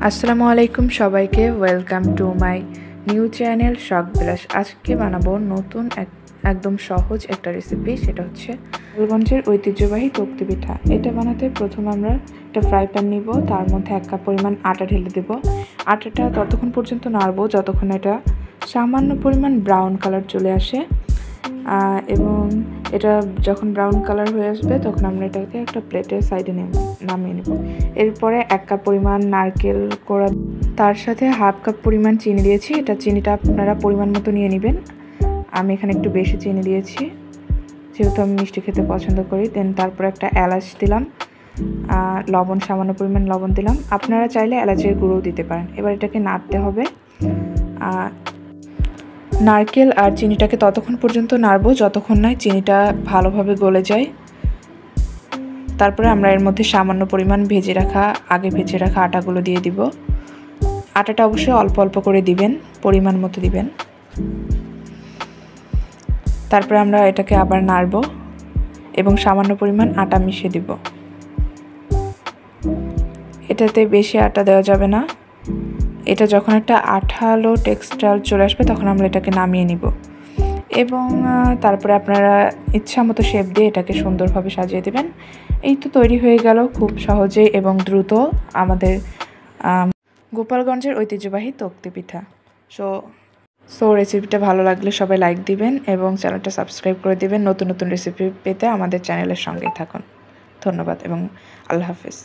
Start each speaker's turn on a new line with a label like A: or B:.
A: আসসালামু আলাইকুম সবাইকে, welcome to my new channel শখ বিলাস। আজকে বানাবো নতুন একদম সহজ একটা রেসিপি, সেটা হচ্ছে গোপালগঞ্জের ঐতিহ্যবাহী তক্তি পিঠা। এটা বানাতে প্রথমে আমরা একটা ফ্রাই প্যান নিব, তার মধ্যে 1 কাপ পরিমাণ আটা ঢেলে দেব। আটাটা ততক্ষণ পর্যন্ত নাড়বো যতক্ষণ এটা সামান্য পরিমাণ ব্রাউন কালার চলে আসে, এবং এটা যখন ব্রাউন কালার হয়ে আসবে তখন আমরা এটাকে একটা প্লেটের সাইডে নামিয়ে নেব। এরপরে 1 কাপ পরিমাণ নারকেল কোড়া, তার সাথে হাফ কাপ পরিমাণ চিনি দিয়েছি। এটা চিনিটা আপনারা পরিমাণ মতো নিয়ে নেবেন। আমি এখানে একটু বেশি চিনি দিয়েছি যেহেতু আমি মিষ্টি খেতে পছন্দ করি। দেন তারপরে একটা এলাচ দিলাম, লবণ, সামান্য পরিমাণ লবণ দিলাম। আপনারা চাইলে এলাচের গুঁড়োও দিতে পারেন। এবার এটাকে নাড়তে হবে। নারকেল আর চিনিটাকে ততক্ষণ পর্যন্ত নাড়বো যতক্ষণ না চিনিটা ভালোভাবে গলে যায়। তারপরে আমরা এর মধ্যে সামান্য পরিমাণ আগে ভেজে রাখা আটাগুলো দিয়ে দিব। আটাটা অবশ্যই অল্প অল্প করে দিবেন, পরিমাণ মতো দিবেন। তারপরে আমরা এটাকে আবার নাড়বো এবং সামান্য পরিমাণ আটা মিশিয়ে দিব। এটাতে বেশি আটা দেওয়া যাবে না। এটা যখন একটা আঠালো টেক্সচার চলে আসবে তখন আমরা এটাকে নামিয়ে নিব, এবং তারপরে আপনারা ইচ্ছা মতো শেপ দিয়ে এটাকে সুন্দরভাবে সাজিয়ে দেবেন। এই তো তৈরি হয়ে গেল খুব সহজে এবং দ্রুত আমাদের গোপালগঞ্জের ঐতিহ্যবাহী তক্তি পিঠা। সো রেসিপিটা ভালো লাগলে সবাই লাইক দিবেন এবং চ্যানেলটা সাবস্ক্রাইব করে দিবেন। নতুন নতুন রেসিপি পেতে আমাদের চ্যানেলের সঙ্গেই থাকুন। ধন্যবাদ এবং আল্লাহ হাফেজ।